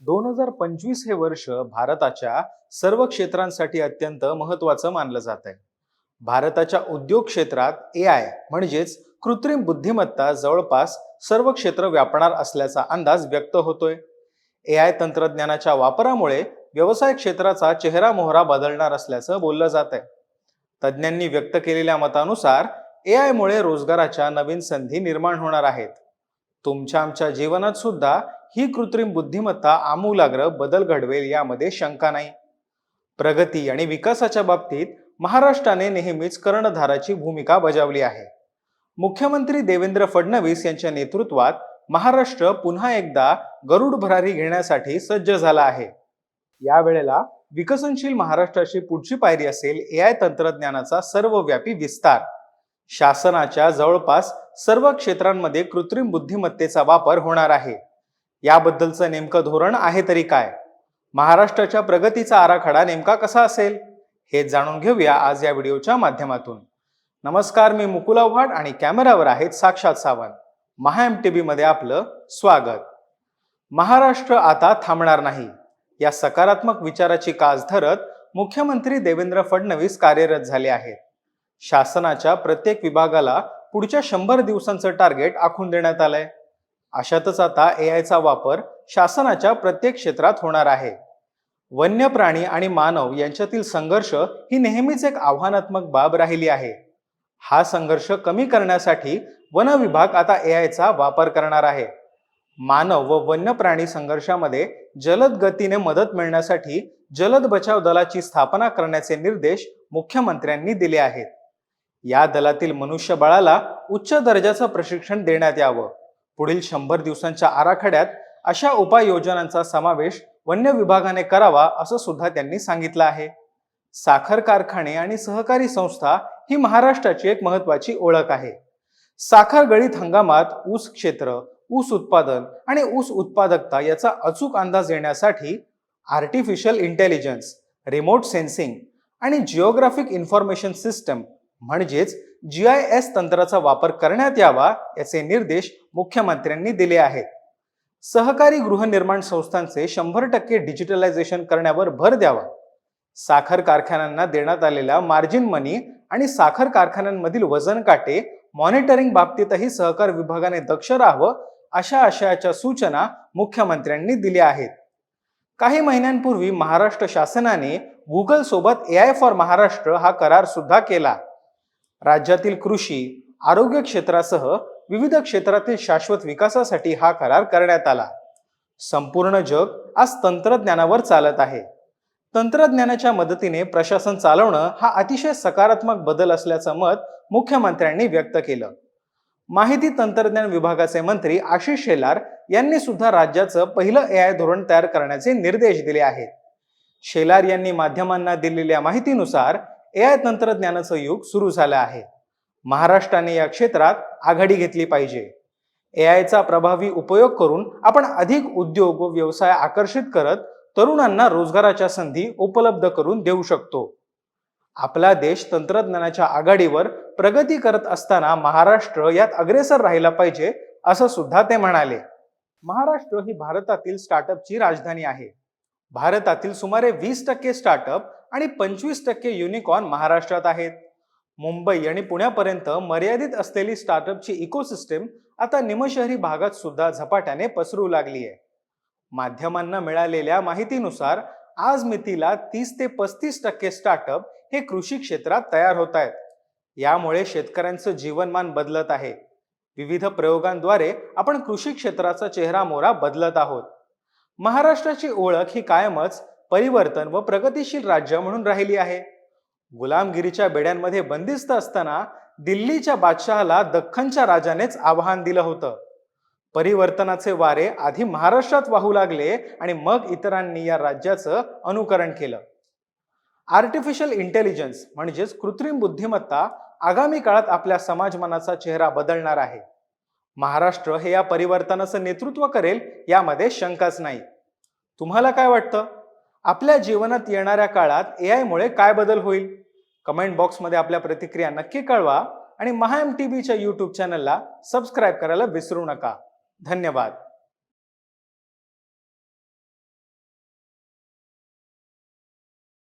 2025 हे वर्ष भारताच्या सर्व क्षेत्रांसाठी अत्यंत महत्त्वाचं मानलं जात आहे. भारताच्या उद्योग क्षेत्रात एआय म्हणजेच कृत्रिम बुद्धिमत्ता जवळपास सर्व क्षेत्र व्यापणार असल्याचा अंदाज व्यक्त होतोय. एआय तंत्रज्ञानाच्या वापरामुळे व्यवसाय क्षेत्राचा चेहरामोहरा बदलणार असल्याचं बोललं जात आहे. तज्ज्ञांनी व्यक्त केलेल्या मतानुसार एआय मुळे रोजगाराच्या नवीन संधी निर्माण होणार आहेत. तुमच्या आमच्या जीवनात सुद्धा ही कृत्रिम बुद्धिमत्ता आमूलाग्र बदल घडवेल यामध्ये शंका नाही. प्रगती आणि विकासाच्या बाबतीत महाराष्ट्राने नेहमीच कर्णधाराची भूमिका बजावली आहे. मुख्यमंत्री देवेंद्र फडणवीस यांच्या नेतृत्वात महाराष्ट्र पुन्हा एकदा गरुड भरारी घेण्यासाठी सज्ज झाला आहे. यावेळेला विकसनशील महाराष्ट्राची पुढची पायरी असेल एआय तंत्रज्ञानाचा सर्वव्यापी विस्तार. शासनाच्या जवळपास सर्व क्षेत्रांमध्ये कृत्रिम बुद्धिमत्तेचा वापर होणार आहे. याबद्दलचं नेमकं धोरण आहे तरी काय? महाराष्ट्राच्या प्रगतीचा आराखडा नेमका कसा असेल हे जाणून घेऊया आज या व्हिडिओच्या माध्यमातून. नमस्कार, मी मुकुल आव्हाड आणि कॅमेरावर आहेत साक्षात सावंत. महाएमटीबी मध्ये आपलं स्वागत. महाराष्ट्र आता थांबणार नाही या सकारात्मक विचाराची कास धरत मुख्यमंत्री देवेंद्र फडणवीस कार्यरत झाले आहेत. शासनाच्या प्रत्येक विभागाला पुढच्या 100 दिवसांचं टार्गेट आखून देण्यात आलंय. अशातच आता एआयचा वापर शासनाच्या प्रत्येक क्षेत्रात होणार आहे. वन्य प्राणी आणि मानव यांच्यातील संघर्ष ही नेहमीच एक आव्हानात्मक बाब राहिली आहे. हा संघर्ष कमी करण्यासाठी वन विभाग आता एआयचा वापर करणार आहे. मानव व वन्य प्राणी संघर्षामध्ये जलद गतीने मदत मिळण्यासाठी जलद बचाव दलाची स्थापना करण्याचे निर्देश मुख्यमंत्र्यांनी दिले आहेत. या दलातील मनुष्यबळाला उच्च दर्जाचं प्रशिक्षण देण्यात यावं. पुढील 100 दिवसांच्या आराखड्यात अशा उपाययोजनांचा समावेश वन्य विभागाने करावा असं सुद्धा त्यांनी सांगितलं आहे. साखर कारखाने आणि सहकारी संस्था ही महाराष्ट्राची एक महत्वाची ओळख आहे. साखर गळीत हंगामात ऊस क्षेत्र, ऊस उत्पादन आणि ऊस उत्पादकता याचा अचूक अंदाज येण्यासाठी आर्टिफिशियल इंटेलिजन्स, रिमोट सेन्सिंग आणि जिओग्राफिक इन्फॉर्मेशन सिस्टम म्हणजेच GIS तंत्राचा वापर करण्यात यावा याचे निर्देश मुख्यमंत्र्यांनी दिले आहेत. सहकारी गृहनिर्माण संस्थांचे 100% डिजिटलायझेशन करण्यावर भर द्यावा. साखर कारखान्यांना देण्यात आलेल्या मार्जिन मनी आणि साखर कारखान्यांमधील वजन काटे मॉनिटरिंग बाबतीतही सहकार विभागाने दक्ष राहावं अशा आशयाच्या सूचना मुख्यमंत्र्यांनी दिल्या आहेत. काही महिन्यांपूर्वी महाराष्ट्र शासनाने गुगल सोबत AI फॉर महाराष्ट्र हा करार सुद्धा केला. राज्यातील कृषी, आरोग्य क्षेत्रासह विविध क्षेत्रातील शाश्वत विकासासाठी हा करार करण्यात आला. संपूर्ण जग आज तंत्रज्ञानावर चालत आहे. तंत्रज्ञानाच्या मदतीने प्रशासन चालवणं हा अतिशय सकारात्मक बदल असल्याचं मत मुख्यमंत्र्यांनी व्यक्त केलं. माहिती तंत्रज्ञान विभागाचे मंत्री आशिष शेलार यांनी सुद्धा राज्याचं पहिलं AI धोरण तयार करण्याचे निर्देश दिले आहेत. शेलार यांनी माध्यमांना दिलेल्या माहितीनुसार AI तंत्रज्ञानाचं युग सुरू झालं आहे. महाराष्ट्राने या क्षेत्रात आघाडी घेतली पाहिजे. एआयचा प्रभावी उपयोग करून आपण अधिक उद्योग व व्यवसाय आकर्षित करत तरुणांना रोजगाराच्या संधी उपलब्ध करून देऊ शकतो. आपला देश तंत्रज्ञानाच्या आघाडीवर प्रगती करत असताना महाराष्ट्र यात अग्रेसर राहिला पाहिजे असं सुद्धा ते म्हणाले. महाराष्ट्र ही भारतातील स्टार्टअपची राजधानी आहे. भारतातील सुमारे 20% स्टार्टअप आणि 25% युनिकॉर्न महाराष्ट्रात आहेत. मुंबई आणि पुण्यापर्यंत मर्यादित असलेली स्टार्टअपची इकोसिस्टीम आता निमशहरी भागात सुद्धा झपाट्याने पसरू लागली आहे. माध्यमांना मिळालेल्या माहितीनुसार आज मितीला 30 ते 35% स्टार्टअप हे कृषी क्षेत्रात तयार होत आहेत. यामुळे शेतकऱ्यांचं जीवनमान बदलत आहे. विविध प्रयोगांद्वारे आपण कृषी क्षेत्राचा चेहरामोहरा बदलत आहोत. महाराष्ट्राची ओळख ही कायमच परिवर्तन व प्रगतिशील राज्य म्हणून राहिली आहे. गुलामगिरीच्या बेड्यांमध्ये बंदिस्त असताना दिल्लीच्या बादशहाला दख्खनच्या राजानेच आव्हान दिलं होतं. परिवर्तनाचे वारे आधी महाराष्ट्रात वाहू लागले आणि मग इतरांनी या राज्याचं अनुकरण केलं. आर्टिफिशियल इंटेलिजन्स म्हणजेच कृत्रिम बुद्धिमत्ता आगामी काळात आपल्या समाजमनाचा चेहरा बदलणार आहे. महाराष्ट्र हे या परिवर्तनाचं नेतृत्व करेल यामध्ये शंकाच नाही. तुम्हाला काय वाटतं? आपल्या जीवनात येणाऱ्या काळात AI मुळे काय बदल होईल? कमेंट बॉक्समध्ये आपल्या प्रतिक्रिया नक्की कळवा आणि महाएमटीबीच्या YouTube चॅनलला सबस्क्राईब करायला विसरू नका. धन्यवाद.